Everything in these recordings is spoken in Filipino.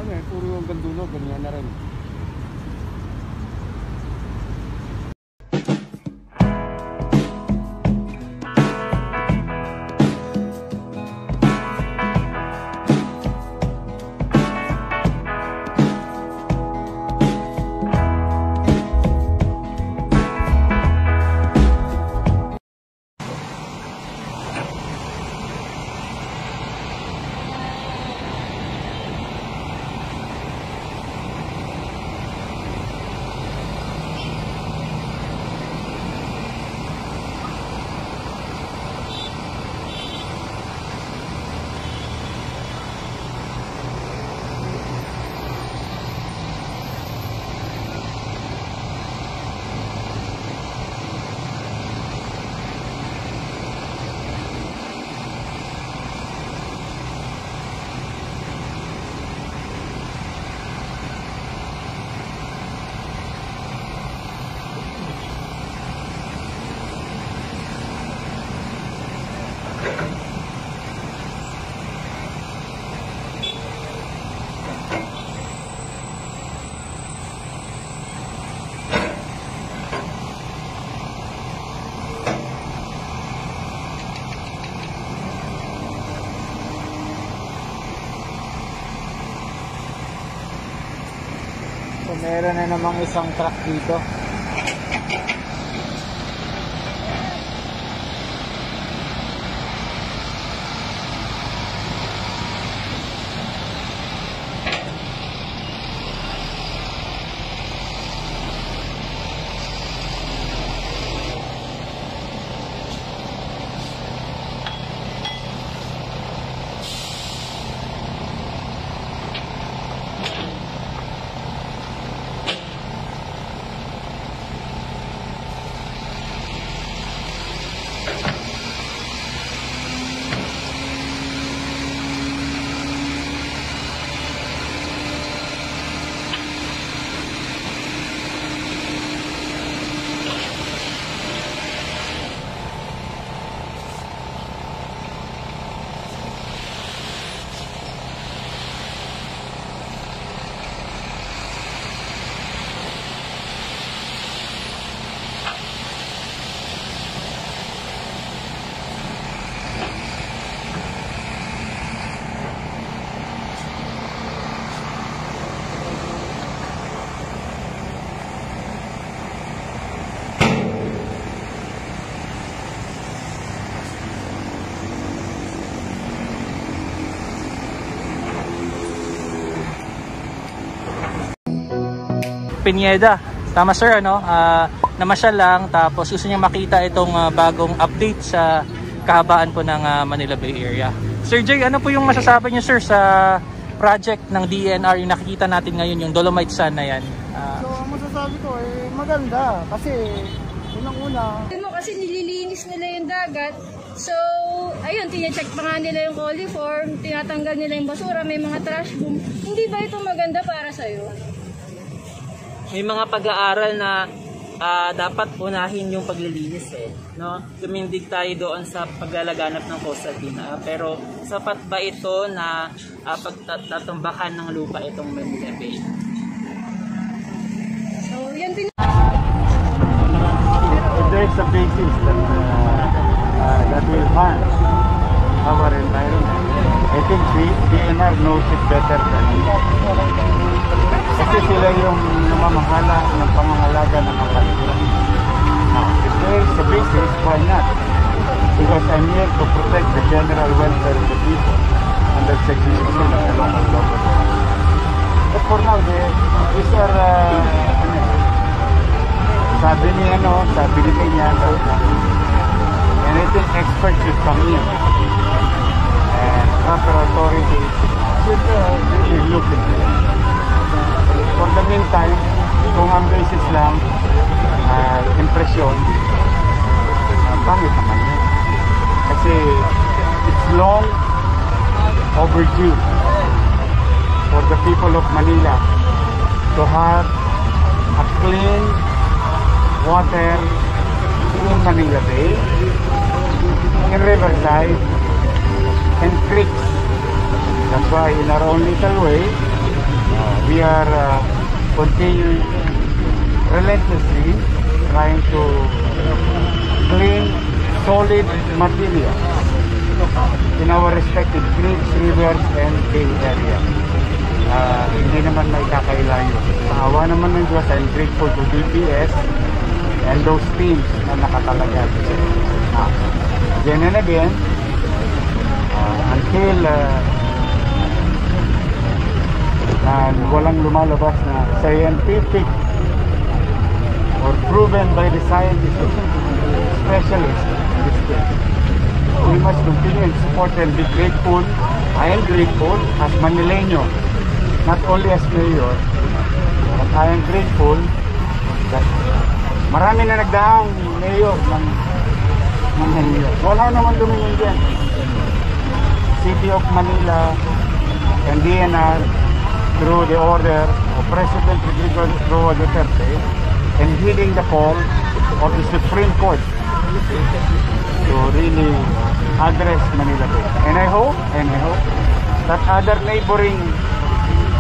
ano eh, puro yung gandulo, ganyan na rin. So meron na namang isang truck dito. Pineda. Tama sir, ano? Namasyal lang tapos gusto niya makita itong bagong update sa kahabaan po ng Manila Bay Area. Sir Jay, ano po yung masasabi niyo sir sa project ng DENR yung nakikita natin ngayon, yung Dolomite Sun na yan? So masasabi ko maganda kasi unang-una Kasi nililinis nila yung dagat. So, ayun, tine-check pa nga nila yung coliform, tinatanggal nila yung basura, may mga trash boom. Hindi ba ito maganda para sa'yo? May mga pag-aaral na dapat unahin yung paglilinis no? Tumindig tayo doon sa paglalaganap ng coastal plain. Pero sapat ba ito na pagtatumbakan ng lupa itong Manila Bay? So, yan din. there is a basis that will harm our environment. I think DNR knows it better than me. Kasi sila yung namamahala ng pangangalaga ng kapaligiran. Now, if there is a basis, why not? Because I'm here to protect the general welfare of the people and the execution of the local government. But for now, these are, sabi niya, and I think experts should come in and proper authorities should really look into it. For the meantime, kung ang basis lang, impresyon, pangit naman yun. Kasi it's long overdue for the people of Manila to have a clean water in Manila Bay, in Riverside, and creeks. That's why in our own little way, we are continuing relentlessly trying to clean solid material in our respective creeks, rivers, and bay area. Hindi naman may kakailan yun. Sa awa naman ng Diyos, I'm grateful to DPS and those teams na nakatalaga dito. Again and again, until walang lumalabas na scientific or proven by the scientists, specialists in this case, we must continue and support and be grateful. I am grateful as Manileño, not only as mayor, but I am grateful that marami na nagdaang mayor ng Manila. Wala naman dumingin dyan. City of Manila and DNR through the order of President Rodrigo Roa Duterte and heeding the call of the Supreme Court to really address Manila Bay. And I hope that other neighboring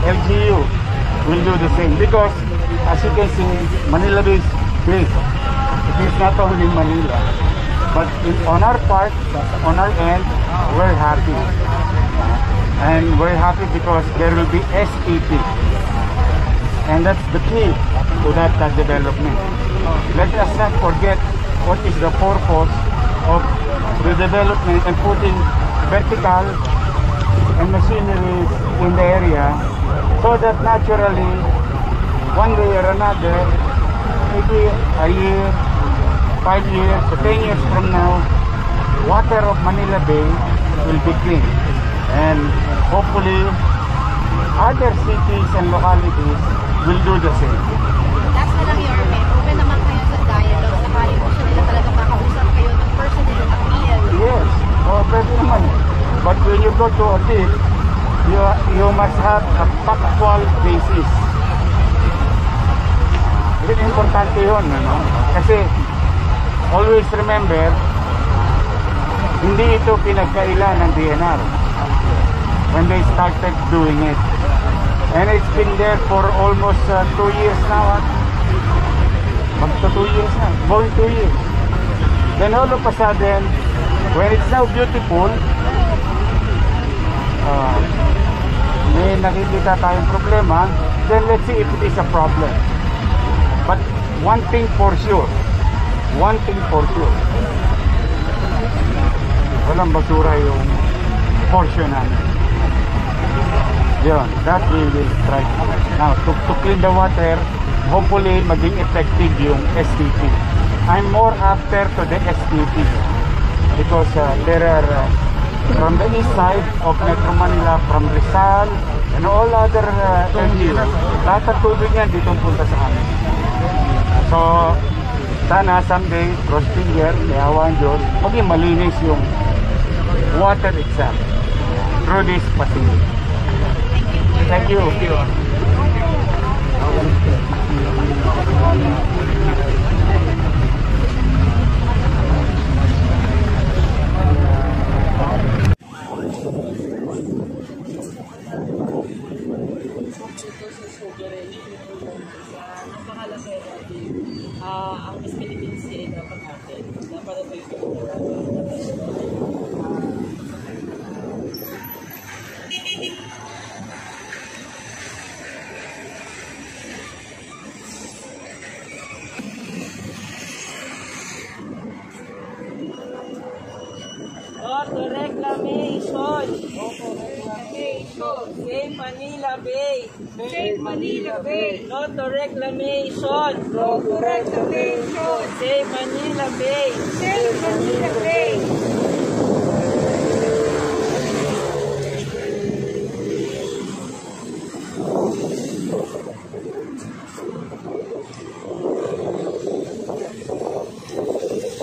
LGU will do the same, because as you can see, Manila Bay is big. It is not only Manila, but on our part, on our end, we're happy. And we're happy because there will be SPP. And that's the key to that development. Let us not forget what is the purpose of the development and putting vertical and machinery in the area, so that naturally, one way or another, maybe a year, 5 years, 10 years from now, water of Manila Bay will be clean. And hopefully, other cities and localities will do the same. Last na lang, Yorme, open naman kayo sa dialogue. Sakali po siya nila talaga makausap kayo ng personal na PL. Yes, pwede naman. But when you go to audit, you must have a factual basis. Very importante yun, ano? Kasi always remember, hindi ito pinagkaila ng DNR when they started doing it. And it's been there for almost 2 years now. Magto 2 years na, going 2 years. Then all of a sudden, when it's now beautiful, may nakikita tayong problema, then let's see if it is a problem. But one thing for sure, walang basura yung portion namin. Yun, that we will try. Now, to clean the water, hopefully maging effective yung SPP. I'm more after to the SPP because there are from the east side of Metro Manila, from Rizal and all other LGU, lahat ng tubig yan dito punta sa amin. So sana someday, cross finger, may awa ang Diyos, maging malinis yung water itself through this facility. Thank you. Ang Miss Philippines ay dapat natin. Dapat ito Save Manila Bay. Save Manila Bay. No to reclamation. No to reclamation. Save Manila Bay. Save Manila Bay.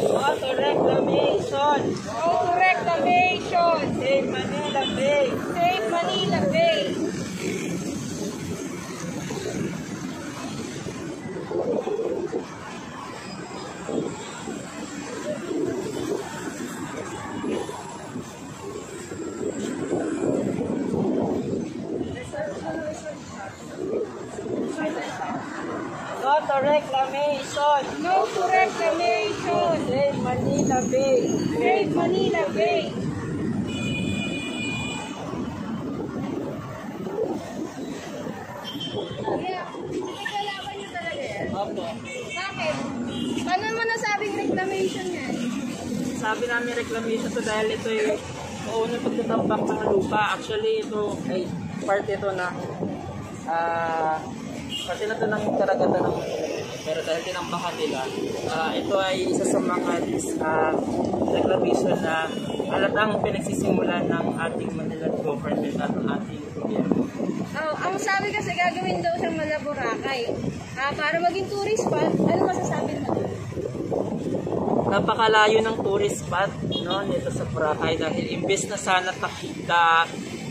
No to reclamation. No to reclamation. Save Manila Bay. Save Manila Bay. reclamation. No to reclamation. Save Manila Bay. Save Manila Bay. Kailangan nyo talaga yan? Opo. Bakit? Paano mo nasabing reclamation yan? Sabi namin reclamation to dahil ito yung unang pagtatambak ng lupa. Actually, ito ay part ito na parte na ito ng karagatan ng pero dahil tinambakan nila, ito ay isa sa mga reclamation na halatang pinagsisimulan ng ating Manila government at ng ating gobyerno. Oh, ang sabi kasi gagawin daw siyang Malaboracay. Para maging tourist spot, ano masasabi mo? Napakalayo ng tourist spot nito sa Boracay dahil imbes na sana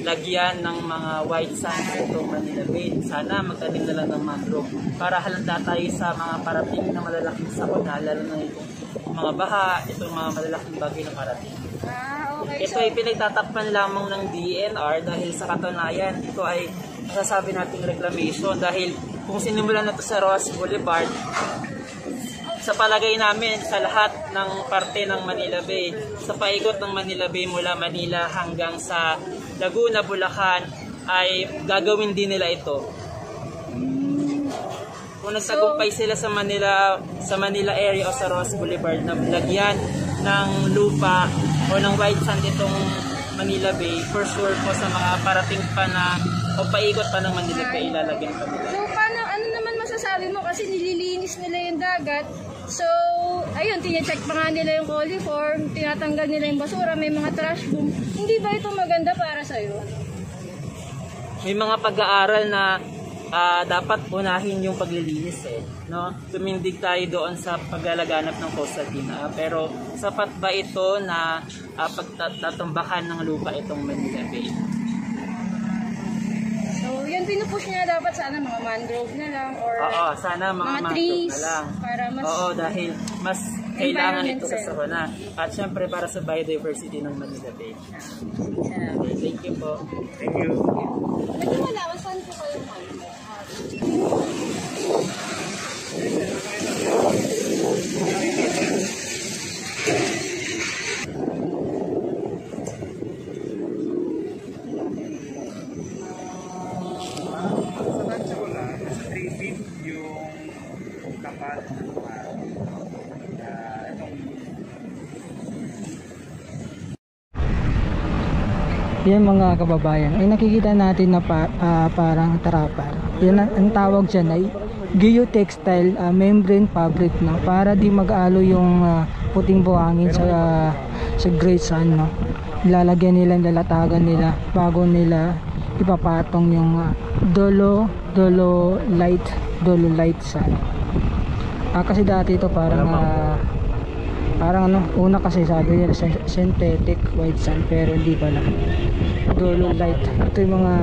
lagyan ng mga white sand itong Manila Bay, sana magtanim na lang ng mangrove para halanda tayo sa mga parating na malalaking sakuna, lalo na itong mga baha, itong mga malalaking bagay na parating. Okay. Ito ay pinagtatakpan lamang ng DNR dahil sa katunayan ito ay masasabi nating reclamation dahil kung sinimulan na ito sa Ross Boulevard, sa palagay namin sa lahat ng parte ng Manila Bay, sa paikot ng Manila Bay mula Manila hanggang sa Laguna, Bulacan, ay gagawin din nila ito. Kung nagtagumpay sila sa Manila area o sa Ross Boulevard na lagyan ng lupa o ng white sand itong Manila Bay, for sure po sa mga parating pa na o paikot pa ng Manila Bay, ilalagyan pa nila. So, ano naman masasabi mo kasi nililinis nila yung dagat. So, ayun, tine-check pa nga nila yung coliform, tinatanggal nila yung basura, may mga trash boom. Hindi ba ito maganda para sa'yo? May mga pag-aaral na dapat unahin yung paglilinis no? Tumindig tayo doon sa paglalaganap ng coastal Tina. Pero sapat ba ito na pagtatambakan ng lupa itong Manila Bay? So, yan pinupush niya dapat sana mga mangrove na lang or Oo, sana mga mangrove trees na lang. para mas Oo, dahil mas kailangan ito sa environment sakuna. At syempre para sa biodiversity ng Manila Bay. Okay, thank you po. Thank you. Pwede mo lang, saan po kayo Sa tansya ko lang, nasa 3 feet yung kapal ng Yan mga kababayan, ay nakikita natin na parang trapal. Yan ang tawag dyan ay geotextile membrane fabric na para di mag-alo yung puting buhangin sa Great Sun. No? Ilalagyan nila, lalatagan nila bago nila ipapatong yung dololite sand. Kasi dati ito parang una kasi sabi nila synthetic white sand pero hindi pala, dololite. Ito yung mga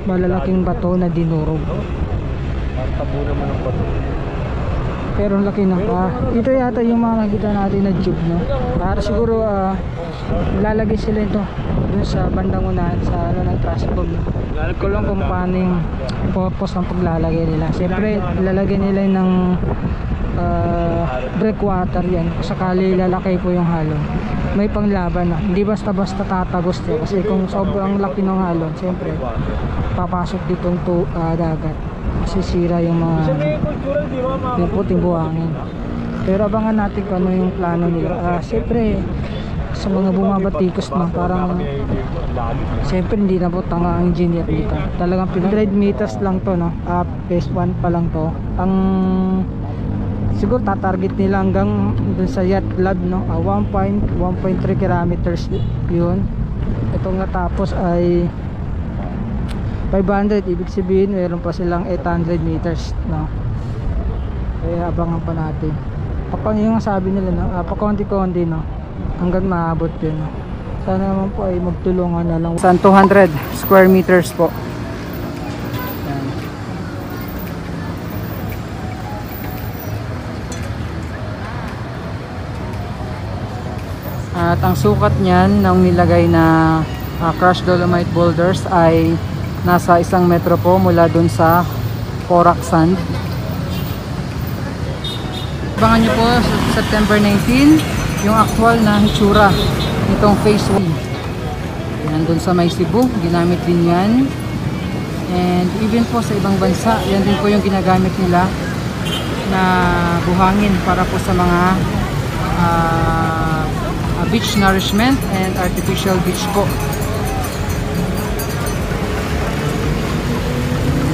malalaking bato na dinurog. Pero ang laki na ito yata yung mga nakita natin na tube, no? Para siguro lalagay sila ito dun sa bandang unahan sa ng transport. Ko lang kung paano yung purpose ng paglalagay nila. Siyempre lalagay nila ng breakwater yan sakali lalaki po yung halon. May panglaban na, hindi basta-basta tatagos niya kasi kung sobrang laki ng halon siyempre papasok ditong dagat, masisira yung mga yung puting buhangin. Pero abangan natin kung ano yung plano nila. Siyempre sa mga bumabatikos na parang siyempre hindi na po tanga ang engineer dito. Talagang 100 meters lang to, no? Phase 1 pa lang to. Ang siguro tatarget nila hanggang dun sa yacht club, no? 1.3 kilometers yun. Itong natapos ay 500, ibig sabihin mayroon pa silang 800 meters, no? Kaya abangan pa natin. Yung sabi nila, no? Pakonti-konti, no? Hanggang maabot yun, no? Sana naman po ay magtulungan na lang. 200 square meters po. At ang sukat niyan ng nilagay na crushed dolomite boulders ay nasa 1 metro po mula dun sa Corac Sand. Abangan nyo po sa September 19 yung actual na hitsura nitong phase 1. Nandun sa may Cebu, ginamit din yan. And even po sa ibang bansa, yan din po yung ginagamit nila na buhangin para po sa mga beach nourishment and artificial beach po.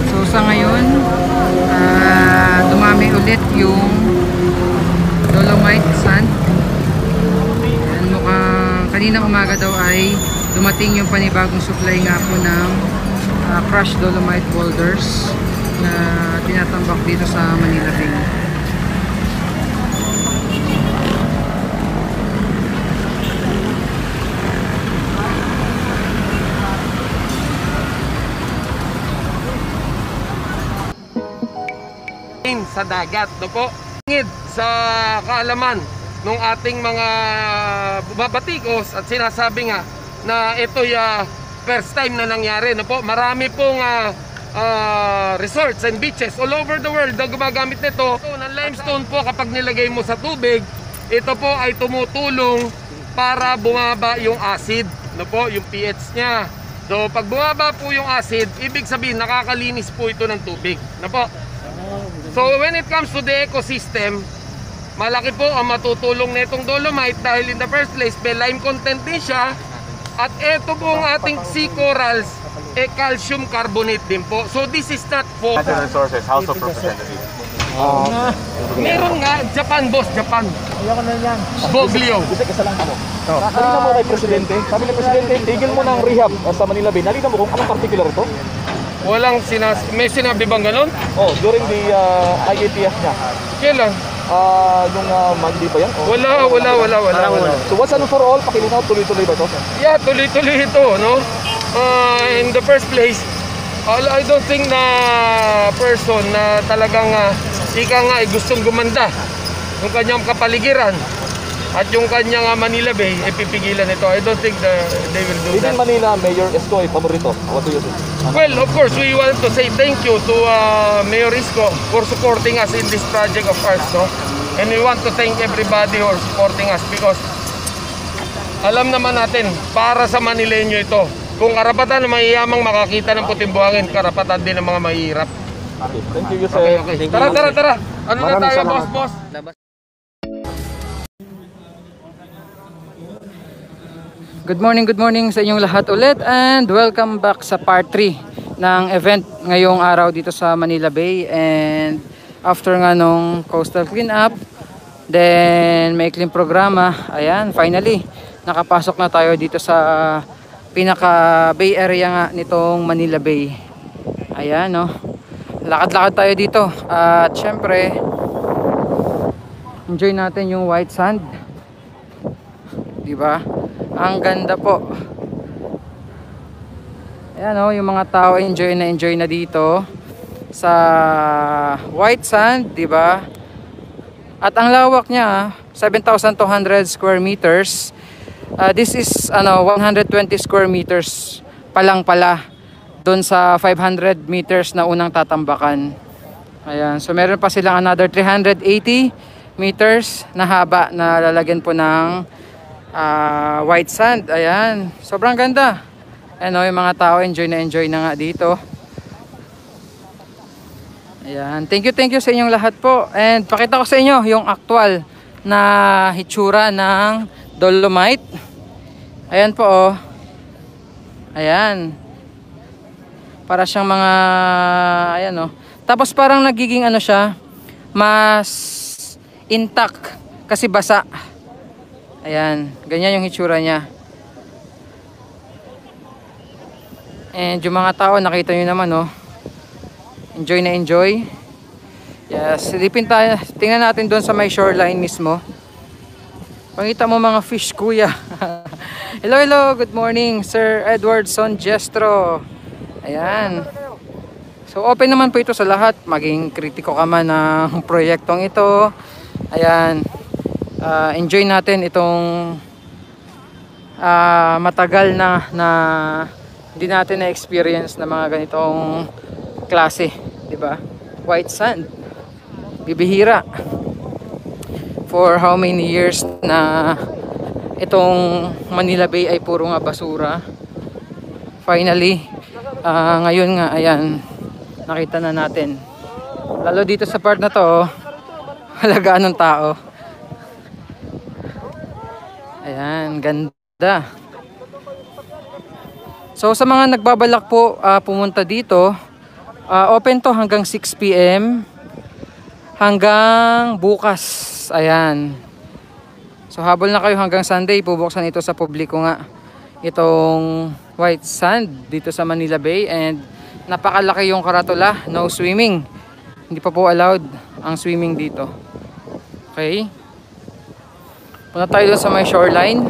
So sa ngayon, dumami ulit yung dolomite sand. And mukhang kaninang umaga daw ay dumating yung panibagong supply nga po ng crushed dolomite boulders na tinatambak dito sa Manila Bay. Sa dagat, no po? Sa kaalaman ng ating mga babatikos at sinasabi nga na ito'y first time na nangyari, no po? Marami pong resorts and beaches all over the world na gumagamit nito. So, ng limestone po, kapag nilagay mo sa tubig, ito po ay tumutulong para bumaba yung acid, no po? Yung pH niya. So, pag bumaba po yung acid, ibig sabihin nakakalinis po ito ng tubig, no po? So when it comes to the ecosystem, malaki po ang matutulong nitong dolomite dahil in the first place, may lime content din siya. At ito po ang ating sea corals, calcium carbonate din po. So this is not for... Natural Resources, House of Representatives. Meron nga, Japan boss, Japan. Ayoko na yan. Boglio. Kasi kasalang mo. Nalina mo kay Presidente. Sabi ni Presidente, tigil mo ng rehab sa Manila Bay. Nalina mo kung anong particular ito? Walang may sinabi bang ganon? Oh, during the IATF niya. Kailan? Yung Monday ba yan? Wala. So once and for all, pakilinaw, tuloy-tuloy ba ito? Yeah, tuloy-tuloy ito, no? In the first place, I don't think na person na talagang ika nga ay gustong gumanda yung kanyang kapaligiran at yung kanyang Manila Bay ay pipigilan ito. I don't think they will do that. Within Manila, Mayor Esco ay paborito. What do you think? Well, of course, we want to say thank you to Mayor Isko for supporting us in this project of ours, no? And we want to thank everybody who are supporting us because alam naman natin, para sa Manileño ito. Kung karapatan ng mayayamang makakita ng puting buhangin, karapatan din ng mga mahihirap. Okay. Thank you, sir. Okay. Tara. Ano na tayo, boss? Good morning sa inyong lahat ulit and welcome back sa part 3 ng event ngayong araw dito sa Manila Bay. And after nga nung coastal cleanup, then may clean programa, ayan, finally nakapasok na tayo dito sa pinaka bay area nga nitong Manila Bay. Ayan, no, lakad-lakad tayo dito at syempre enjoy natin yung white sand, diba? Ang ganda po. Ayan, oh, yung mga tao enjoy na dito sa white sand, di ba? At ang lawak niya, 7,200 square meters. This is 120 square meters pa lang pala doon sa 500 meters na unang tatambakan. Ayan, so meron pa silang another 380 meters na haba na lalagyan po ng white sand. Ayan, sobrang ganda. Ano, yung mga tao enjoy na nga dito. Ayan, thank you sa inyong lahat po. And pakita ko sa inyo yung actual na hitsura ng dolomite. Ayan po, oh. Ayan, para siyang mga ayan, oh. Tapos parang nagiging ano siya, mas intact kasi basa. Ayan, ganyan yung hitsura niya. And yung mga tao, nakita nyo naman, oh. Enjoy na enjoy. Yes, silipin tayo. Tingnan natin doon sa may shoreline mismo. Pangita mo mga fish, kuya. Hello, good morning, Sir Edwardson Jestro. Ayan. So open naman po ito sa lahat. Maging kritiko ka man ng proyektong ito. Ayan. Enjoy natin itong matagal na hindi natin na-experience na mga ganitong klase, di ba? White sand. Bibihira. for how many years na itong Manila Bay ay puro nga basura. Finally, ngayon nga, ayan, nakita na natin. Lalo dito sa part na to, halagaan ng tao. Ayan, ganda. So sa mga nagbabalak po pumunta dito, open to hanggang 6 PM hanggang bukas. Ayan. So habol na kayo hanggang Sunday, bubuksan ito sa publiko nga. Itong white sand dito sa Manila Bay, and napakalaki yung karatula, no swimming. Hindi pa po allowed ang swimming dito. Okay? Punta tayo doon sa may shoreline.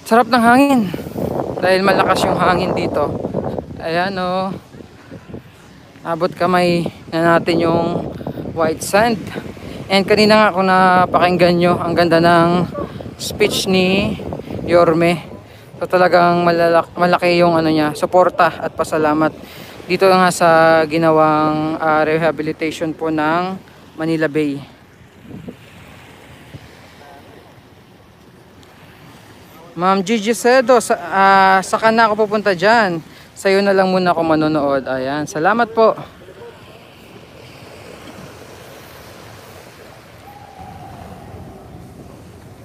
Sarap ng hangin. Dahil malakas yung hangin dito. Ayan o. Abot kamay na natin yung white sand. And kanina nga kung napakinggan nyo, ang ganda ng speech ni Yorme. So talagang malaki yung ano niya, suporta at pasalamat dito nga sa ginawang rehabilitation po ng Manila Bay. Ma'am Gigi Cedo, saka na ako pupunta dyan. Sa'yo na lang muna ako manonood. Ayan, salamat po.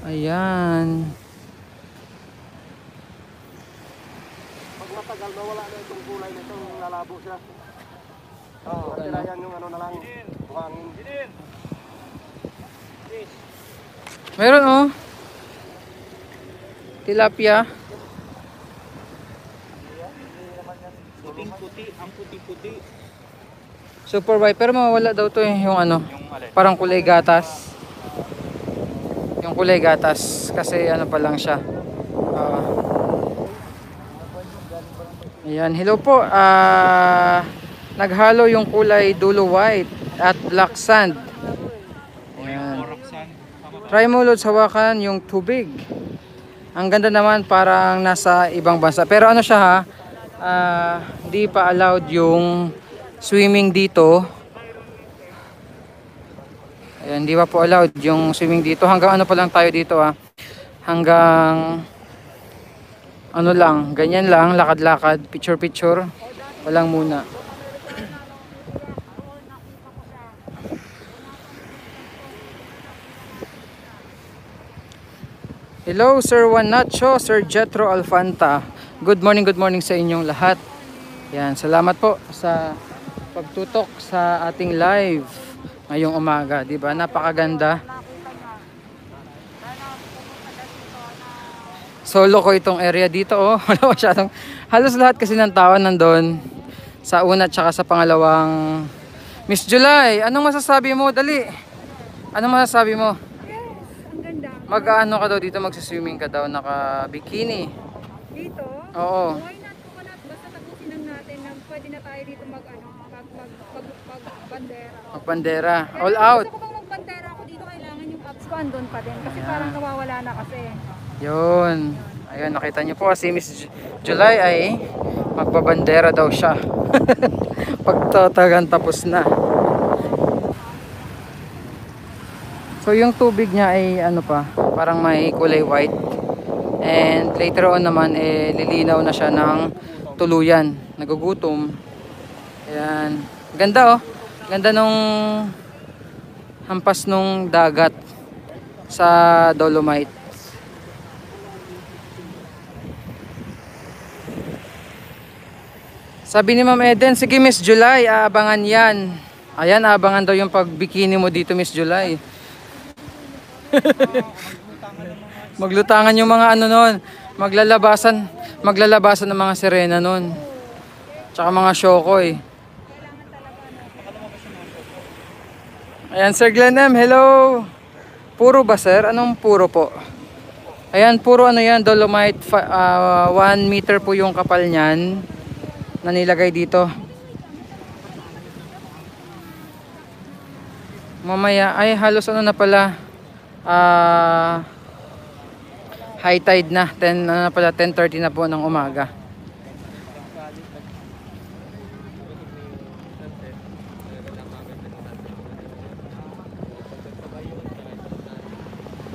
Ayan. Pag matagal, mawala na itong kulay nito, lalabo siya. Oo, tirayan yung ano na lang, buhangin. Meron oh. Tilapia. Puting-puti, ang puti-puti. Super white, pero mawala daw to yung ano, parang kulay gatas. Yung kulay gatas kasi ano pa lang siya. Ayan, hello po. Naghalo yung kulay dulo white at black sand. Ayan. Try mo Lods, hawakan yung tubig. Ang ganda naman, parang nasa ibang bansa. Pero ano siya ha, di pa allowed yung swimming dito. Ayan, di pa po allowed yung swimming dito. Hanggang ano pa lang tayo dito ha. Hanggang ano lang, ganyan lang, lakad-lakad, picture-picture. Walang muna. Hello Sir Juan Nacho, Sir Jetro Alfanta. Good morning sa inyong lahat. Yan, salamat po sa pagtutok sa ating live ngayong umaga, 'di ba? Napakaganda. Solo ko itong area dito oh. Wala masyadong, halos lahat kasi ng tao nandoon sa una at saka sa pangalawang. Miss July, anong masasabi mo? Dali. Anong masasabi mo? Mag-ano ka daw dito, magsiswimming ka daw, naka-bikini. Dito? Oo. Why not coconut? Basta tapusin lang natin na pwede na tayo dito mag-bandera. Mag-bandera. All out. Gusto ko bang mag-bandera ako dito, kailangan yung abs ko andun pa din. Kasi parang nawawala na kasi. Yun. Ayun, nakita niyo po si Miss July ay magbabandera daw siya. Pagtatagan tapos na. So yung tubig niya ay ano pa, parang may kulay white. And later on naman lilinaw na siya ng tuluyan. Nagugutom. Ayan. Ganda oh. Ganda nung hampas nung dagat sa Dolomite. Sabi ni Ma'am Eden, sige Miss July, aabangan yan. Ayan, aabangan daw yung pagbikini mo dito Miss July. Maglutangan yung mga ano nun, maglalabasan ng mga sirena nun, tsaka mga shokoy. Ayan Sir Glenn M, hello. Puro ba sir? Anong puro po? Ayan, puro ano yan, Dolomite. 1 meter po yung kapal nyan na nilagay dito. Mamaya ay halos ano na pala, high tide na, 10:30 na po ng umaga.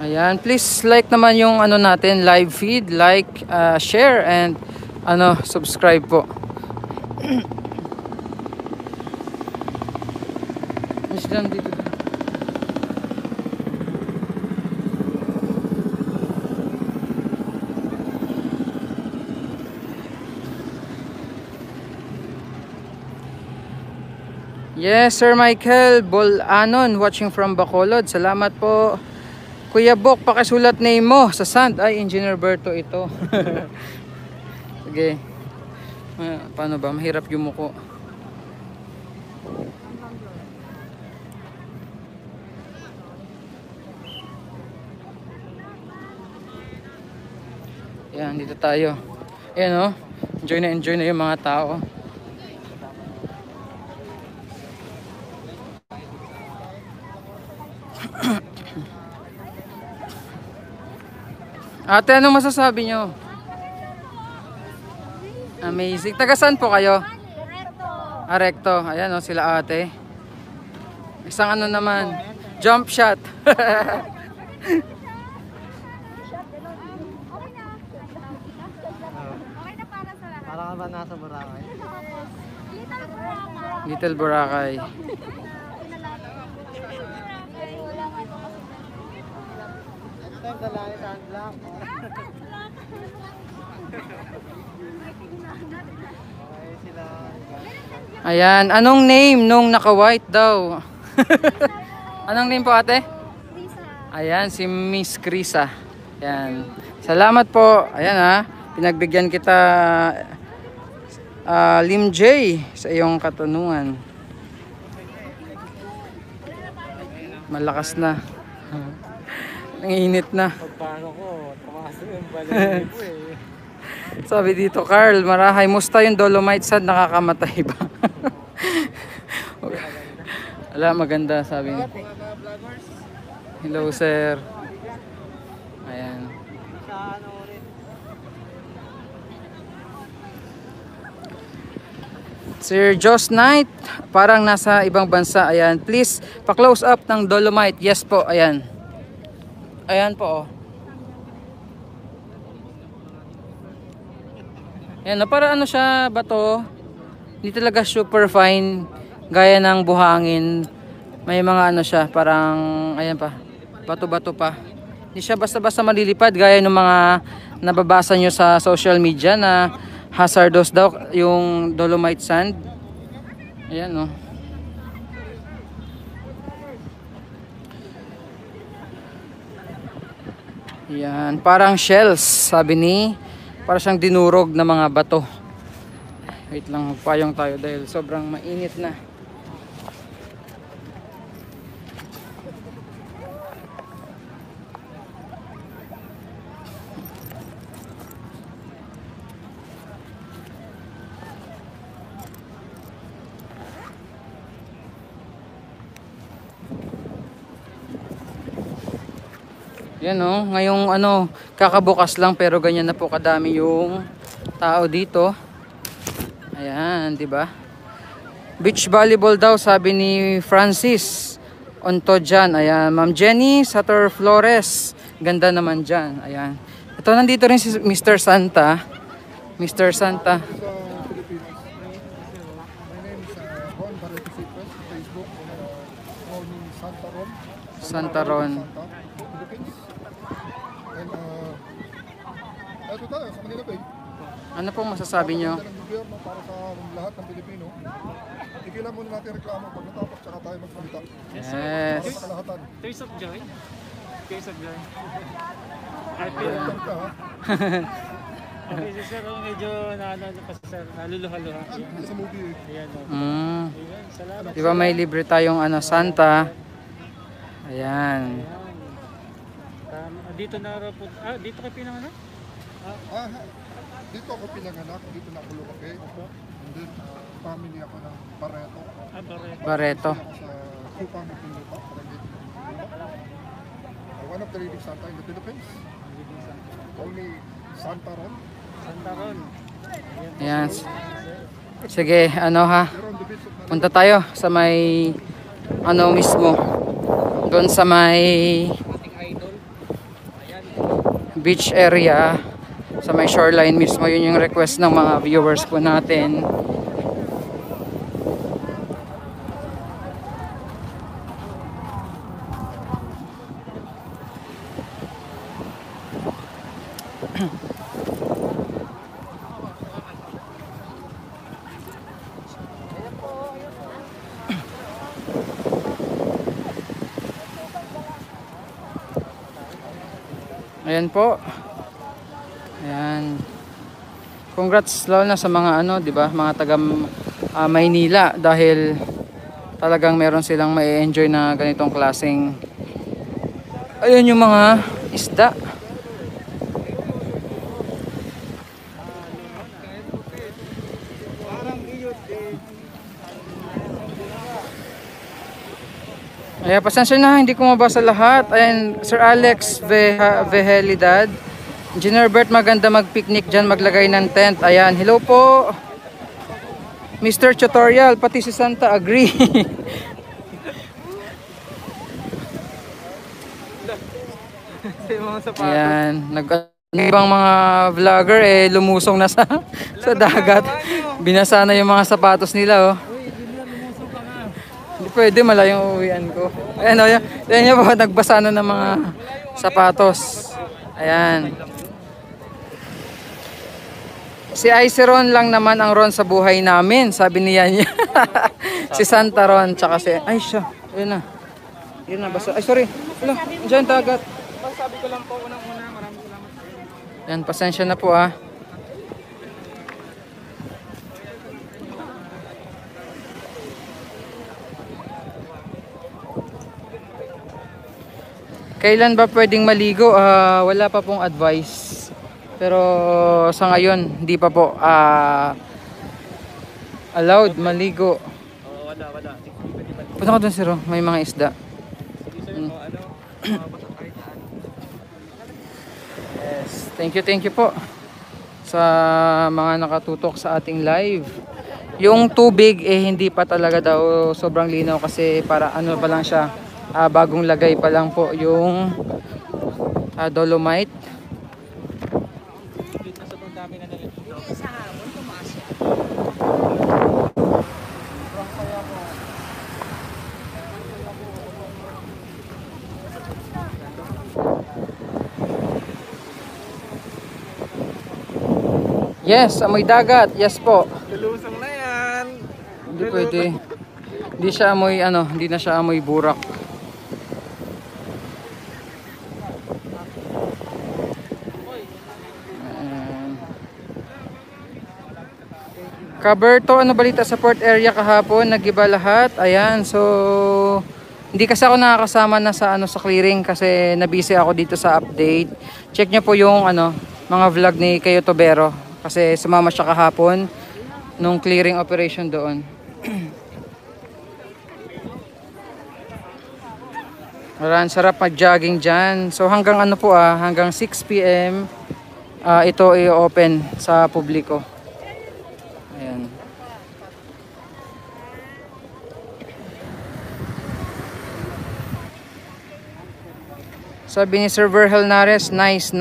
Ayan, please like naman yung ano natin, live feed, like, share, and subscribe po. Islam dito. Yes, Sir Michael Bolanon, watching from Bacolod. Salamat po. Kuya Bok, pakisulat name mo sa sand. Ay, Engineer Berto ito. Sige. Paano ba? Mahirap yumuko. Yan, dito tayo. Ayan, oh. Enjoy na yung mga tao. Ate, anong masasabi nyo? Amazing. Taga saan po kayo? Recto. Ayan o, sila ate. Isang ano naman, jump shot. Para ka ba nasa Boracay? Little Boracay. Ayan, anong name nung naka-white daw? Anong name po ate? Ayan, si Miss Krisa. Ayan. Salamat po. Ayan ha, pinagbigyan kita Lim J sa iyong katanungan. Malakas na. Nanginit na. Paano ko? Tumaas yung balik ko eh. Sabi dito, Carl, marahay, musta yung Dolomite sand, nakakamatay ba? Wala, maganda sabi niya. Hello sir. Ayan. Sir Joss Knight, parang nasa ibang bansa. Ayan, please, pa-close up ng Dolomite. Yes po, ayan. Ayan po, oh. Ayan, para ano siya, bato. Hindi talaga super fine, gaya ng buhangin. May mga ano siya, parang, ayan pa, bato-bato pa. Hindi siya basta-basta malilipad, gaya ng mga nababasa nyo sa social media na hazardous daw yung Dolomite sand. Ayan, no. Yan, parang shells, sabi ni, para siyang dinurog na mga bato. Wait lang, magpayong tayo dahil sobrang mainit na. Yan o, ngayong ano, kakabukas lang pero ganyan na po kadami yung tao dito. Ayan, di ba? Beach volleyball daw, sabi ni Francis Ontodjan. Ayan, Ma'am Jenny Sator Flores. Ganda naman dyan. Ayan. Ito, nandito rin si Mr. Santa. Mr. Santa. Santa Ron. Ito tayo sa Manila Bay. Ano pong masasabi nyo? Para sa lahat ng Pilipino. Tigilan muna natin reklamo pag natapos tsaka tayo magsalita. Yes. Para sa kalahatan. Tears of joy. Tears of joy. Okay, si sir, medyo naluluha-luha. Sa movie eh. Ayan, salamat. Di ba may libre tayong ano, Santa? Ayan. Dito na raw po. Dito kayo pinanganak? Dito ako pinanganak, dito na ako lumaki. And then, family ako ng Barreto. Barreto. Ako sa Kupang Pinlupa, one of the leading Santa in the Philippines. Only Santa Ron. Santa Ron. Ayan. Sige, ano ha? Punta tayo sa may ano mismo. Doon sa may beach area sa may shoreline mismo. Yun yung request ng mga viewers po natin. Ayan po. Ayan. Congrats lalo na sa mga ano, 'di ba? Mga taga Maynila dahil talagang meron silang mai-enjoy na ganitong klaseng ayun yung mga isda. Ayan, pasensya na, hindi ko mabasa lahat. Ayan, Sir Alex Vehelidad. Engineer Bert, maganda mag-picnic dyan, maglagay ng tent. Ayan, hello po. Mr. Tutorial, pati si Santa agree. Ayan, ibang mga vlogger lumusong na sa dagat. Binasa na yung mga sapatos nila, oh. Hindi pwede, malayong uwian ko. Ayan, oh, yan niya po, nagbasa na ng mga sapatos. Ayan. Si Ice Ron lang naman ang Ron sa buhay namin, sabi niya niya. Si Santa Ron, tsaka si... Ay, siya. Ayun na. Ayun na, basta. Ay, sorry. Wala, dyan dagat. Sabi ko lang po, unang-una. Maraming salamat. Ayan, pasensya na po, ah. Kailan ba pwedeng maligo? Wala pa pong advice. Pero sa ngayon, hindi pa po allowed maligo. Wala. Punta ko dun, sir. May mga isda. Yes. Thank you po sa mga nakatutok sa ating live. Yung tubig hindi pa talaga daw sobrang linaw kasi para ano pa lang siya. Bagong lagay pa lang po yung dolomite. Yes, amoy dagat. Yes po. Lulusong na yan. Hindi pwede. Hindi siya amoy hindi na siya amoy burak. Kaberto, ano balita sa port area kahapon? Nagiba lahat. Ayan, so hindi kasi ako nakakasama na sa sa clearing kasi nabisi ako dito sa update. Check niyo po yung mga vlog ni Kayo Tobero kasi sumama siya kahapon nung clearing operation doon. Maraming sarap mag-jogging dyan. So hanggang hanggang 6 PM ito i-open sa publiko. Ayan. Sabi ni Sir Verhel Nares, nice.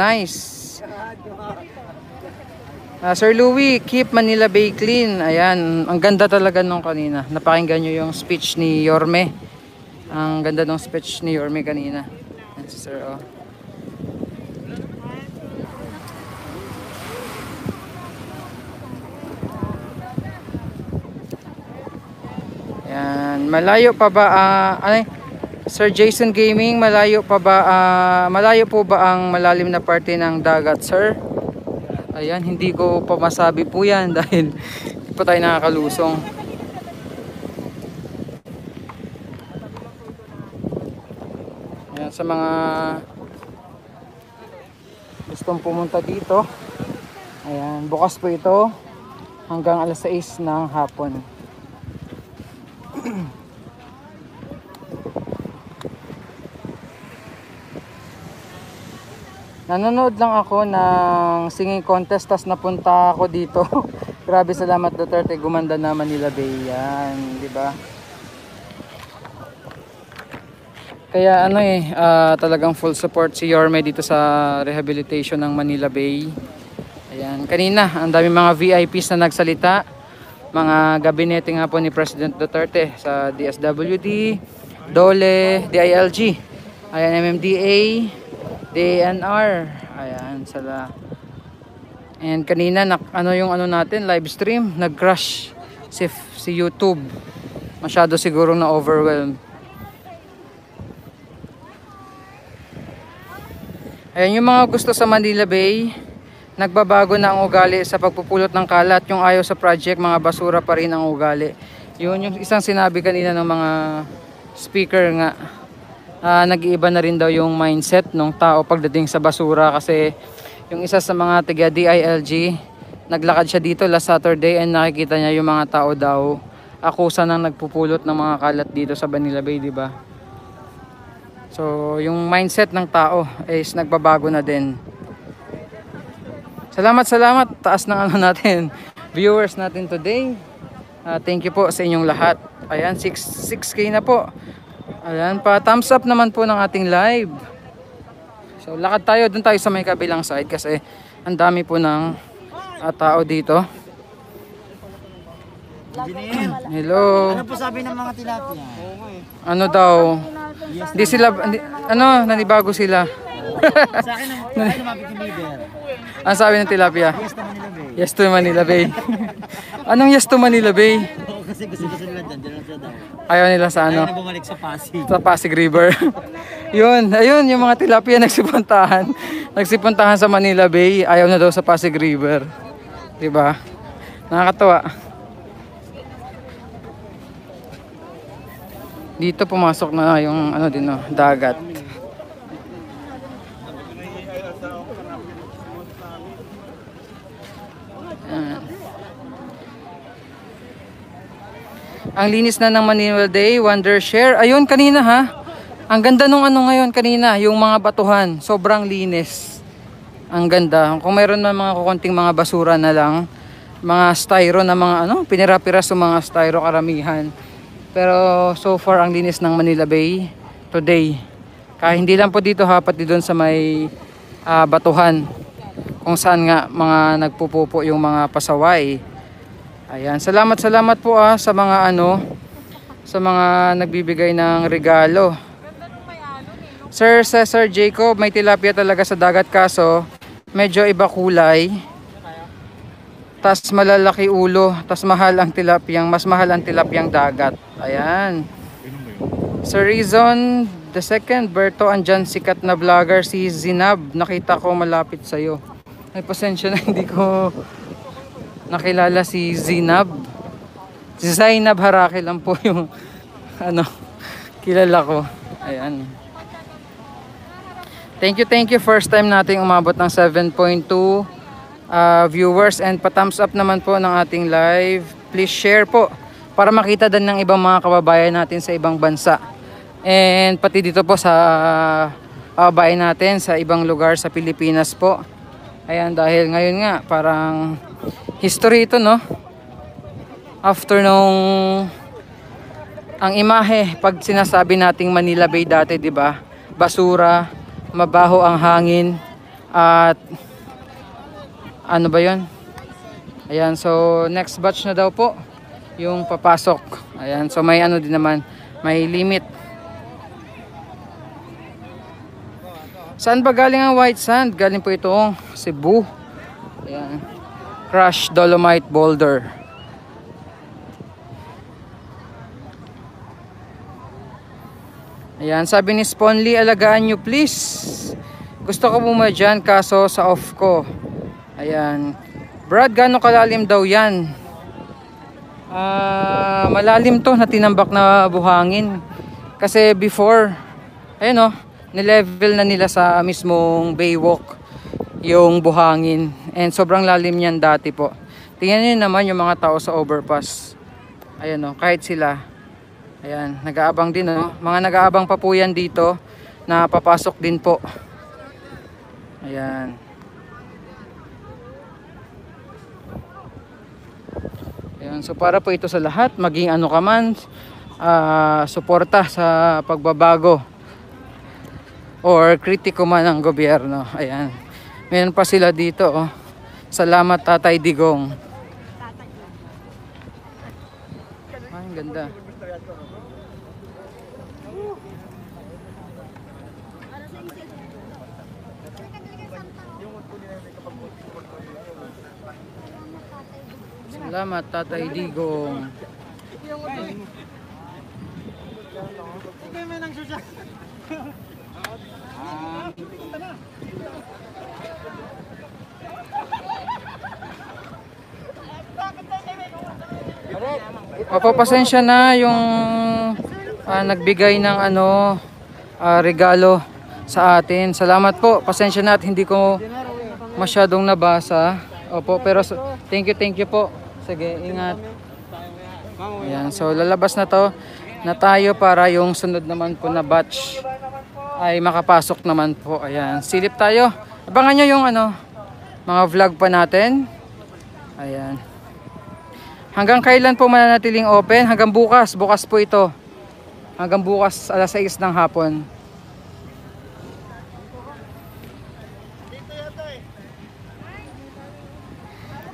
Sir Louie, keep Manila Bay clean. Ayan, ang ganda talaga nung kanina. Napakinggan nyo yung speech ni Yorme. Ang ganda nung speech ni Yorme kanina. Ayan si Sir, oh. Ayan, malayo pa ba Sir Jason Gaming, malayo po ba ang malalim na parte ng dagat, sir? Ayan, hindi ko pa masabi po yan dahil hindi pa tayo nakakalusong. Ayan, sa mga gustong pumunta dito, ayan, bukas po ito hanggang alas 6 ng hapon. Nanonood lang ako ng singing contest tas napunta ako dito. Grabe, salamat Duterte, gumanda na Manila Bay yan, di ba? Kaya talagang full support si Yorme dito sa rehabilitation ng Manila Bay. Ayan, kanina ang dami mga VIPs na nagsalita. Mga gabinete nga po ni President Duterte sa DSWD, DOLE, DILG, ayan, MMDA, DNR. Ayan, sala. And kanina natin live stream, nag-crash si YouTube. Masyado siguro na overwhelmed. Ayan, yung mga gusto sa Manila Bay, nagbabago na ang ugali sa pagpupulot ng kalat. Yung ayaw sa project, mga basura pa rin ang ugali. Yun yung isang sinabi kanina ng mga speaker nga. Nag-iiba na rin daw yung mindset ng tao pagdating sa basura. Kasi yung isa sa mga tiga DILG, naglakad siya dito last Saturday and nakikita niya yung mga tao daw akusa nang nagpupulot ng mga kalat dito sa Manila Bay, di ba? So, yung mindset ng tao is nagbabago na din. Salamat. Taas ng natin, viewers natin today. Thank you po sa inyong lahat. Ayan, 6K na po. Ayan, thumbs up naman po ng ating live. So, lakad tayo. Doon tayo sa may kabilang side kasi ang dami po ng tao dito. Hello. Ano po sabi ng mga tilapia? Ano daw? Hindi sila, nanibago sila. Sa akin ang lumapit yung leader. Ang sabi ng tilapia? Yes to Manila Bay. Yes to Manila Bay. Anong yes to Manila Bay? Kasi gusto nila dyan sila daw. Ayaw nila sa Ayaw na bumalik sa Pasig. Sa Pasig River. Ayun, yung mga tilapia nagsipuntahan sa Manila Bay. Ayaw na daw sa Pasig River. Diba? Nakakatawa. Dito pumasok na yung dagat. Ang linis na ng Manila Day, Wonder Share. Ayun kanina Ang ganda nung ngayon kanina, yung mga batuhan, sobrang linis. Ang ganda. Kung mayroon na mga kukunting mga basura na lang, mga styro na mga pinira-pira sa mga styro karamihan. Pero so far ang linis ng Manila Bay today. Kaya hindi lang po dito pati doon sa may batuhan kung saan nga mga nagpupupo yung mga pasaway. Ayan, salamat po sa mga sa mga nagbibigay ng regalo. Sir Cesar Jacob, may tilapia talaga sa dagat kaso medyo iba kulay. Tas malalaki ulo, tas mas mahal ang tilapyang dagat. Ayan. Sir Rizon the second, Berto, andyan sikat na vlogger si Zinab. Nakita ko malapit sa'yo. Ay, pasensya na, hindi ko nakilala si Zinab. Si Zainab Harake lang po yung kilala ko. Ayan. Thank you. First time nating umabot ng 7.2 viewers and pa-thumbs up naman po ng ating live. Please share po para makita din ng ibang mga kababayan natin sa ibang bansa. And pati dito po sa kababayan natin sa ibang lugar sa Pilipinas po. Ayan, dahil ngayon nga parang history ito, no? After nung ang imahe pag sinasabi nating Manila Bay dati, 'di ba? Basura, mabaho ang hangin at ano ba 'yon? Ayan, so next batch na daw po yung papasok. Ayan, so may din naman, may limit. Saan ba galing ang white sand? Galing po itong Cebu. Ayan. Crushed dolomite boulder. Ayan, sabi ni Sponley, alagaan nyo please. Gusto ko bumaya dyan kaso sa off ko. Ayan. Brad, gano'ng kalalim daw yan? Malalim to na tinambak na buhangin. Kasi before, ayun nilevel na nila sa mismong baywalk yung buhangin. And sobrang lalim yan dati po. Tingnan nyo naman yung mga tao sa overpass. Ayan kahit sila. Ayan, nag-aabang din Mga nag-aabang pa po yan dito na papasok din po. Ayan. Ayan, so para po ito sa lahat, maging ka man, suporta sa pagbabago or kritiko man ng gobyerno. Ayan. Meron pa sila dito. Oh. Salamat Tatay Digong. Ay, ang ganda. Salamat Tatay Digong. Opo, pasensya na yung nagbigay ng regalo sa atin. Salamat po. Pasensya na at hindi ko masyadong nabasa. Opo, pero thank you po. Sige, ingat. Ayan, so lalabas na tayo para yung sunod naman po na batch ay makapasok naman po. Ayan, silip tayo. Abangan nyo yung mga vlog pa natin. Ayan. Hanggang kailan po mananatiling open? Hanggang bukas. Bukas po ito. Hanggang bukas alas 6 ng hapon.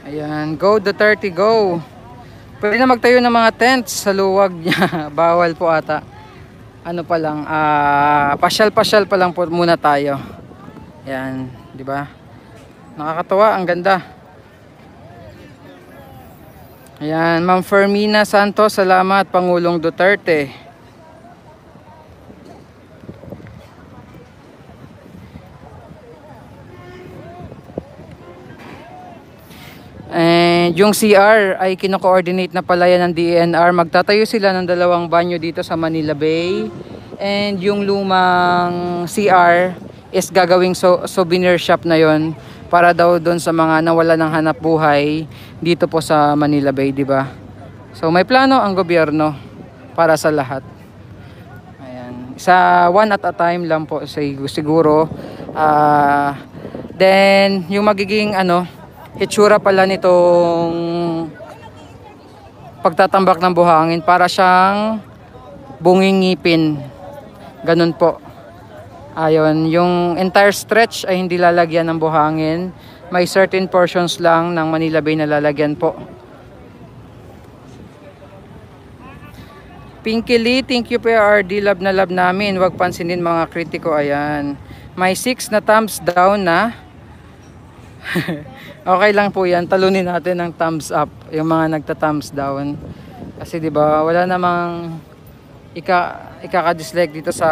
Ayan, go Duterte, go. Pwede na magtayo ng mga tents sa luwag niya. Bawal po ata. Ano pa lang, pasyal-pasyal pa lang po muna tayo. Ayan, di ba? Nakakatawa, ang ganda. Ayan, Ma'am Fermina Santos, salamat Pangulong Duterte. And yung CR ay kino-coordinate na pala yan ng DENR. Magtatayo sila ng 2 banyo dito sa Manila Bay. And yung lumang CR is gagawing souvenir shop na yon para daw doon sa mga nawala ng hanap buhay dito po sa Manila Bay, di ba? So may plano ang gobyerno para sa lahat. Ayan, sa one at a time lang po siguro. Then yung magiging hitsura pala nitong pagtatambak ng buhangin, para siyang bunging ngipin. Ganun po. Ayun, yung entire stretch ay hindi lalagyan ng buhangin. May certain portions lang ng Manila Bay na lalagyan po. Pinky Lee, thank you PRD, love na love namin. Huwag pansinin mga kritiko. Ayan. May 6 na thumbs down na. Okay lang po yan. Talunin natin ng thumbs up yung mga nagta-thumbs down. Kasi 'di ba, wala namang ikaka-dislike dito sa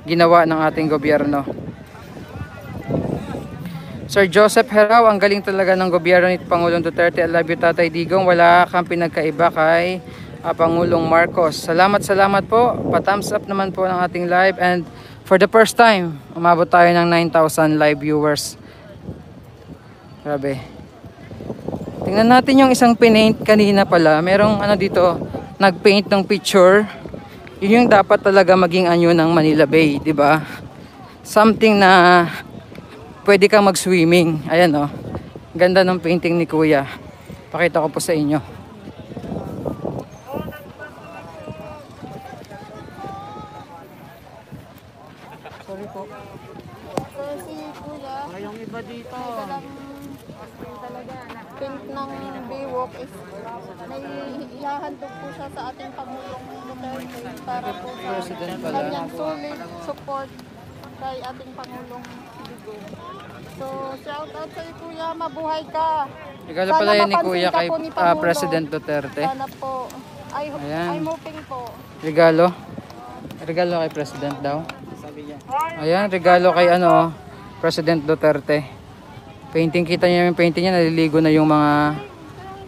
ginawa ng ating gobyerno. Sir Joseph Heraw, ang galing talaga ng gobyerno ni Pangulong Duterte. I love you Tatay Digong. Wala kang pinagkaiba kay Pangulong Marcos. Salamat po. Pa-thumbs up naman po ng ating live, and for the first time, umabot tayo ng 9,000 live viewers. Grabe. Tingnan natin yung isang pinaint kanina pala. Merong dito, nagpaint ng picture. Yun yung dapat talaga maging anyo ng Manila Bay, di ba? Something na pwede kang mag-swimming. Ayan oh. Ganda ng painting ni Kuya. Pakita ko po sa inyo. Sorry po. Si Kuya, yung iba dito. pink ng Baywalk is naihahandog po siya sa ating Pangulong Duterte para po sa kanyang solid support kay ating Pangulong Digong. So, shout out sa iyo Kuya, mabuhay ka. Regalo pala yan ni Kuya kay President Duterte. Sana po. I'm hoping po. Regalo? Regalo kay President daw. Ayan, regalo kay President Duterte. Painting, kita niyo yung painting niya, naliligo na yung mga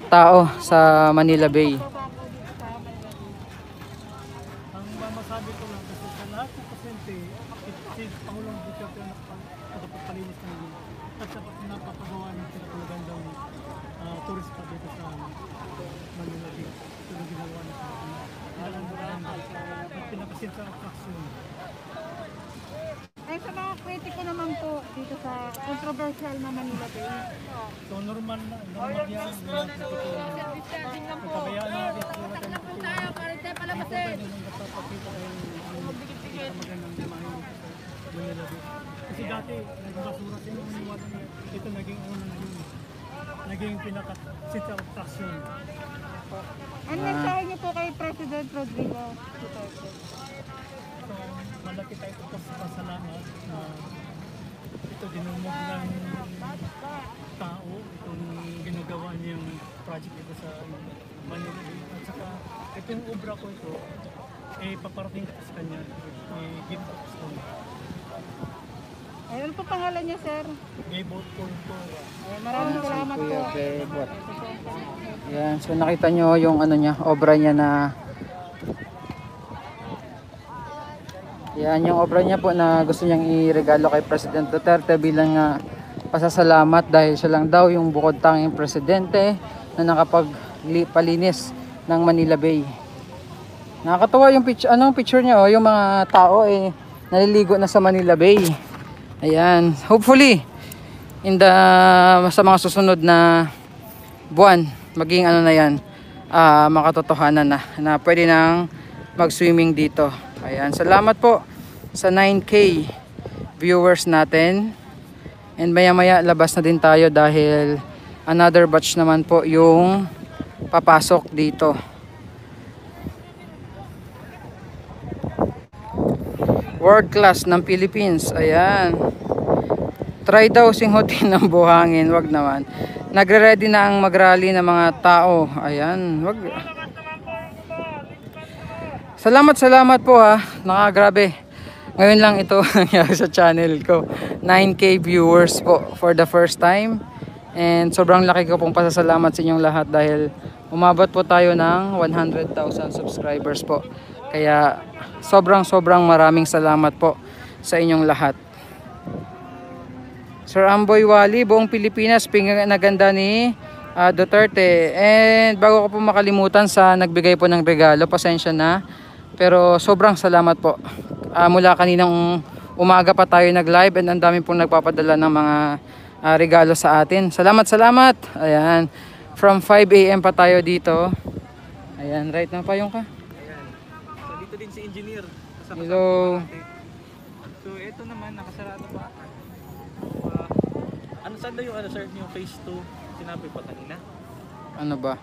tao sa Manila Bay. Ang masabi ko lang kasi sa lahat ng pasyente, si Pangulong Duterte ang nakapagpalinis ng at sa napapagawa ng pinakagandang tourist pa dito sa Manila Bay. Ito na ginawa na sa pinapasin sa attraction. Ay, sa mga kritiko naman po dito sa controversial na Manila Bay. So normal yan. Pagkabayaan natin ito. Taklap po tayo, para tayo palabasin. Manila Bay. Kasi dati, naging basura sila maniwala na ito naging ano na yun. Naging pinaka-center of traction. Ano mensahe niyo po kay President Rodrigo Duterte? So, malaki tayo ito pasalamat na ito dinumog ng tao, itong ginagawa niyang project ito sa Manila Bay. At saka itong obra ko ito, paparating ko sa kanya, give up sa kanya. Ayun po pangalan niya, sir. Gaybot po ito. Maraming salamat po. Yan, so nakita nyo yung ano niya, obra niya na yan yung obra niya po na gusto niyang iregalo kay President Duterte bilang pasasalamat dahil siya lang daw yung bukod tanging presidente na nakapagpalinis ng Manila Bay. Nakakatawa yung picture niya, yung mga tao naliligo na sa Manila Bay. Ayan, hopefully sa mga susunod na buwan maging ano na yan, makatotohanan na pwede nang mag-swimming dito. Ayan, salamat po sa 9K viewers natin. And maya maya labas na din tayo dahil another batch naman po yung papasok dito. World class ng Philippines. Ayan. Try daw singhutin ng buhangin. Wag naman. Nagre-ready na ang mag-rally ng mga tao. Ayan. Wag. Salamat po ha. Nakagrabe. Ngayon lang ito nangyari sa channel ko. 9K viewers po for the first time. And sobrang laki ko pong pasasalamat sa inyong lahat dahil umabot po tayo ng 100,000 subscribers po. Kaya sobrang maraming salamat po sa inyong lahat. Sir Amboy Wali, buong Pilipinas pinaganda ni Duterte. And bago ko po makalimutan sa nagbigay po ng regalo, pasensya na. Pero sobrang salamat po. Mula kaninang umaga pa tayo nag-live and ang dami pong nagpapadala ng mga regalo sa atin. Salamat. Ayan. From 5 AM pa tayo dito. Ayan, right na pa yung ka. Dito din si engineer. Hello. So ito naman nakasarado pa. Saan daw yung sir, yung phase 2 sinabi pa kanina? Ano ba?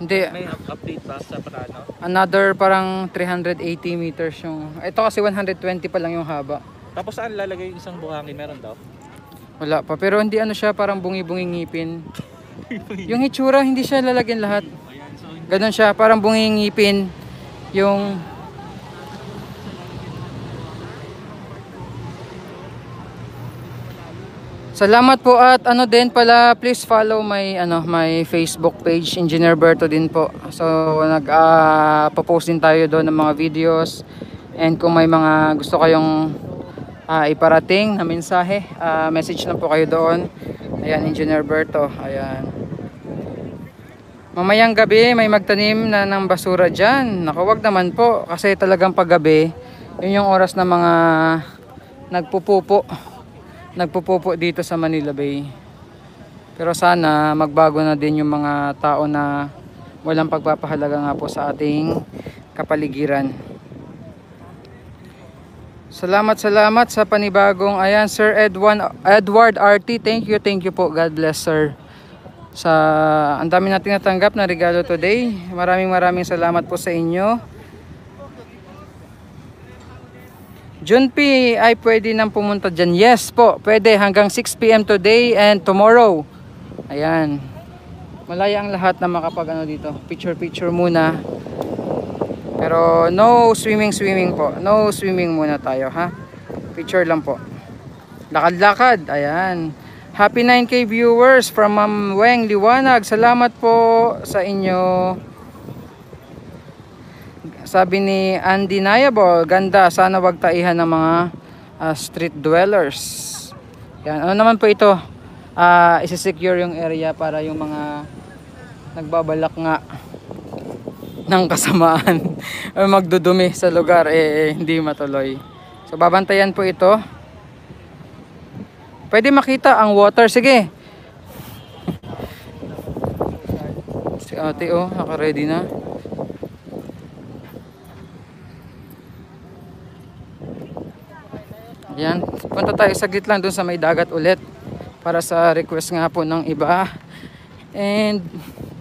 Hindi. May update ba sa parano? Another parang 380 meters yung. Ito kasi 120 pa lang yung haba. Tapos saan lalagay yung isang buhangin? Meron daw? Wala pa. Pero hindi ano siya, parang bungi-bungi ngipin. Yung hitsura, hindi siya lalagyan lahat. Ganon siya, parang bungi ngipin. Yung salamat po at ano din pala, please follow my Facebook page, Engineer Berto din po. So nag-post din tayo doon ng mga videos. And kung may mga gusto kayong iparating na mensahe, message na po kayo doon. Ayan, Engineer Berto. Ayan. Mamayang gabi may magtanim na ng basura dyan. Naku, wag naman po kasi talagang paggabi yun yung oras na mga nagpupupo dito sa Manila Bay. Pero sana magbago na din yung mga tao na walang pagpapahalaga nga po sa ating kapaligiran. Salamat sa panibagong. Ayan, Sir Edward RT, thank you po. God bless, sir. Ang dami nating natanggap na regalo today. Maraming salamat po sa inyo. Jun P, ay pwede nang pumunta dyan. Yes po, pwede hanggang 6 PM today and tomorrow. Ayan. Malaya ang lahat na makapag dito. Picture muna. Pero no swimming po. No swimming muna tayo ha. Picture lang po. Lakad. Ayan. Happy 9K viewers from Ma'am Weng Liwanag. Salamat po sa inyo. Sabi ni Undeniable, ganda, sana wag taihan ng mga street dwellers. Yan, ano naman po ito? Isi-secure yung area para yung mga nagbabalak nga ng kasamaan magdudumi sa lugar hindi matuloy. So babantayan po ito. Pwede makita ang water, sige. Si ate naka-ready na. Ayan, punta tayo saglit lang dun sa may dagat ulit para sa request nga po ng iba. And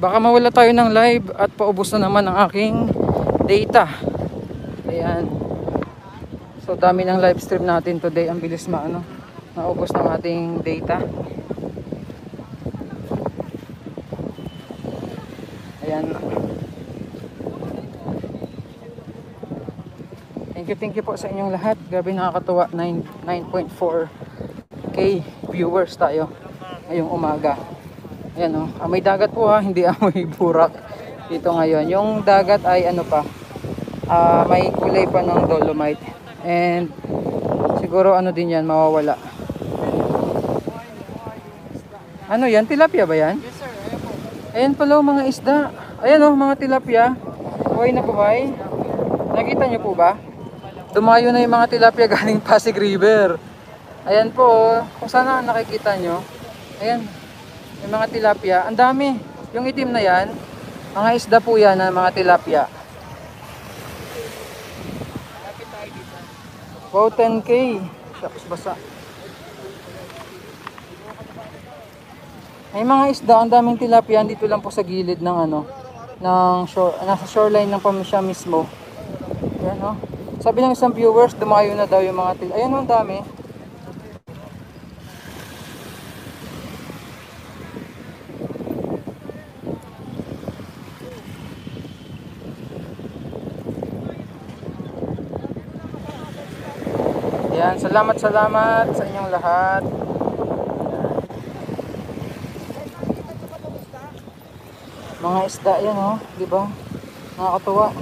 baka mawala tayo ng live at paubos na naman ang aking data. Ayan. So dami ng live stream natin today. Ang bilis naubos ng ating data. Ayan. Thank you po sa inyong lahat. Grabe nakakatuwa. 9.4k viewers tayo ngayong umaga. Ayan o. Amoy dagat po ha. Hindi amoy burak dito ngayon. Yung dagat ay ano pa. May kulay pa ng dolomite. And siguro ano din yan. Mawawala. Ano yan? Tilapia ba yan? Yes sir. Ayan pala mga isda. Ayan o mga tilapia. Buhay na buhay. Nakita nyo po ba? Dumayo na yung mga tilapia galing Pasig River. Ayan po, kung sana nakikita nyo. Ayan, yung mga tilapia. Ang dami. Yung itim na yan, mga isda po yan na mga tilapia. Wow, 10k. Shucks, basa. May mga isda, ang daming tilapia. Dito lang po sa gilid ng ng shore, nasa shoreline ng Pamisya mismo. Ayan o. Sabi ng isang viewers, dumayo na daw yung mga tilapia. Ayan o, ang dami. Ayan, salamat sa inyong lahat. Mga isda yan o, di ba? Nakakatuwa.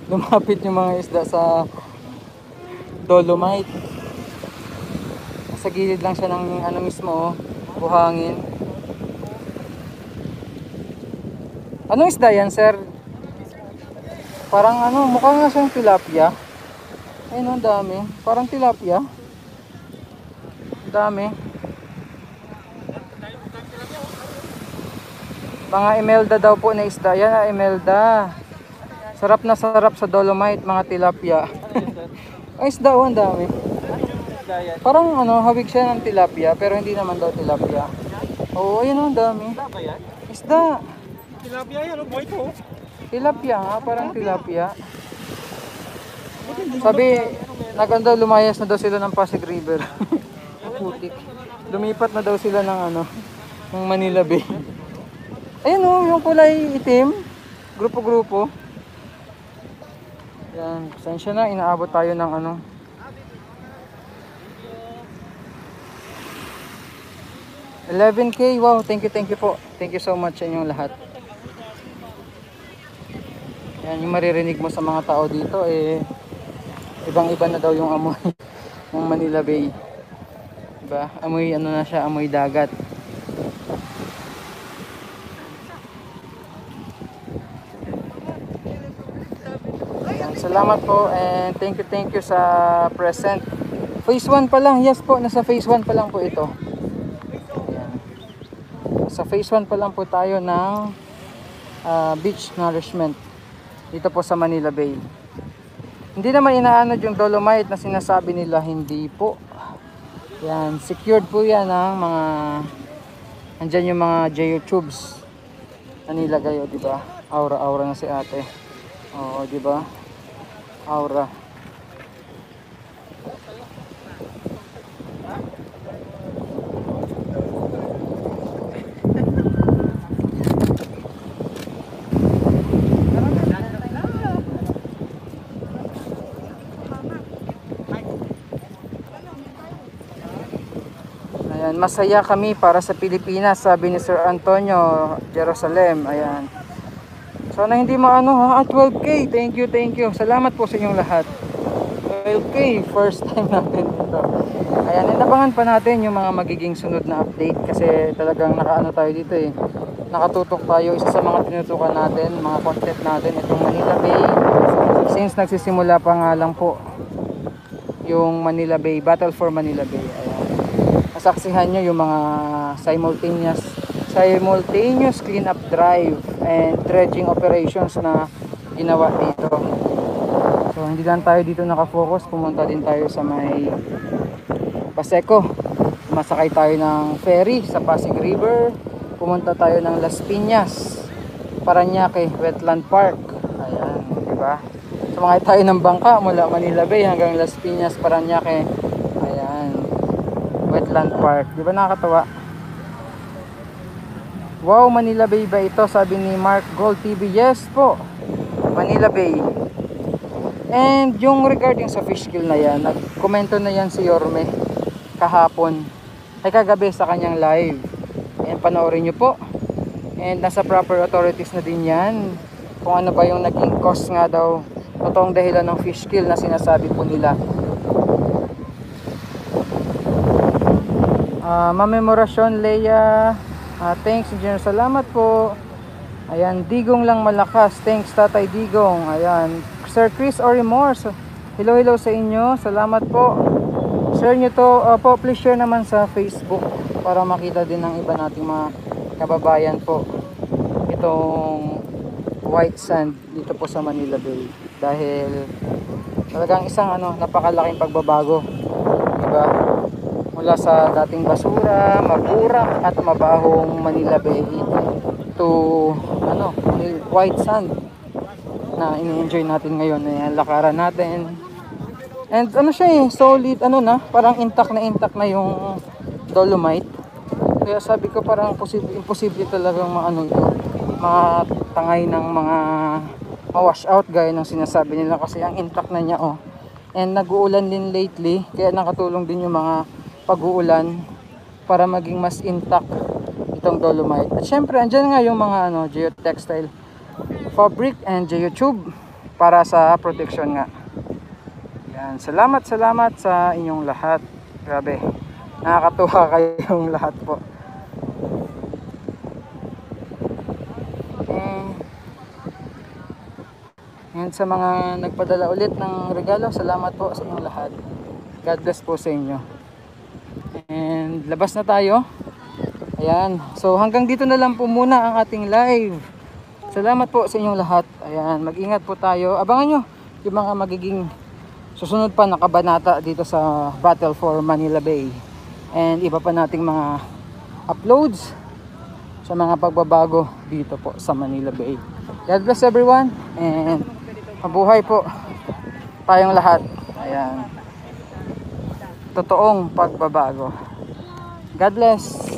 Lumapit yung mga isda sa dolomite. Sa gilid lang siya ng mismo, buhangin. Anong isda yan, sir? Parang mukha nga siyang tilapia. Ayun, ang dami. Parang tilapia. Ang dami. Mga emelda daw po na isda. Yan, emelda. Sarap na sarap sa dolomite, mga tilapia. Ay, isda o, ang dami. Parang hawig siya ng tilapia, pero hindi naman daw tilapia. Oo, ayun, ang dami. Isda. Tilapia yan, boy ko. Tilapia nga, parang tilapia. Sabi, lumayas na daw sila ng Pasig River. Putik. Lumipat na daw sila ng ng Manila Bay. Ayun o, yung kulay itim. Grupo-grupo. Yan, pasensya na, inaabot tayo ng 11k, wow, thank you po. Thank you so much sa inyong lahat. Yan, yung maririnig mo sa mga tao dito, ibang-iba na daw yung amoy ng Manila Bay. Diba? Amoy, na siya, amoy dagat. Salamat po and thank you sa present. Phase 1 pa lang, yes po, nasa phase 1 pa lang po ito. Ayan. Sa phase 1 pa lang po tayo ng beach nourishment dito po sa Manila Bay. Hindi naman inaanod yung dolomite na sinasabi nila, hindi po. Yan, secured po yan ng mga, andyan yung mga geotubes na nilagay, di ba? Aura na si ate. Oo, di ba? Aura. Ayan, masaya kami para sa Pilipinas, sabi ni Sir Antonio Jerusalem. Ayan. Sana hindi maano ha, 12k. Thank you. Salamat po sa inyong lahat. 12k, first time natin ito. Ayan, inabangan pa natin yung mga magiging sunod na update kasi talagang nakaano tayo dito nakatutok tayo. Isa sa mga tinutukan natin, mga content natin, itong Manila Bay. Since nagsisimula pa nga lang po yung Manila Bay, Battle for Manila Bay. Ayan. Masaksihan nyo yung mga simultaneous cleanup drive and dredging operations na ginawa dito. So So hindi lang tayo dito nakafocus, pumunta din tayo sa may Paseco. Masakay tayo ng ferry sa Pasig River. Pumunta tayo ng Las Piñas, Parañaque Wetland Park. Ayan, di ba? Sumakay tayo ng bangka mula Manila Bay hanggang Las Piñas, Parañaque. Ayan, Wetland Park. Di ba nakakatawa? Wow, Manila Bay ba ito? Sabi ni Mark Gold TV. Yes po, Manila Bay. And yung regarding sa fish kill na yan, nagkomento na yan si Yorme kahapon ay kagabi sa kanyang live. And panoorin nyo po. And nasa proper authorities na din yan kung ano ba yung naging cause nga daw, totoong dahilan ng fish kill na sinasabi po nila. Mamemorasyon Leia, thanks Engineer, salamat po. Ayan, Digong lang malakas, thanks Tatay Digong. Ayan, Sir Chris Orimors, hello sa inyo, salamat po. Share nyo to po, please share naman sa Facebook para makita din ng iba nating mga kababayan po itong white sand dito po sa Manila Bay, dahil talagang isang napakalaking pagbabago, diba? Mula sa dating basura, maburak at mabahong Manila Bay to white sand na ini-enjoy natin ngayon. Ayan, lakaran natin. And siya solid, parang intact na yung dolomite. Kaya sabi ko parang imposible talagang matangay ng mga ma-wash out gaya ng sinasabi nila, kasi ang intact na niya And nag-uulan din lately, kaya nakatulong din yung mga pag-uulan para maging mas intact itong dolomite. At syempre andyan nga yung mga geotextile fabric and geotube para sa protection nga. Yan, salamat sa inyong lahat. Grabe, nakakatuwa kayong lahat po. And sa mga nagpadala ulit ng regalo, salamat po sa inyong lahat. God bless po sa inyo. And labas na tayo. Ayan, so hanggang dito na lang po muna ang ating live. Salamat po sa inyong lahat. Ayan, mag-ingat po tayo. Abangan nyo yung mga magiging susunod pa na kabanata dito sa Battle for Manila Bay. And iba pa nating mga uploads sa mga pagbabago dito po sa Manila Bay. God bless everyone. And mabuhay po tayong lahat. Ayan, totoong pagbabago. God bless.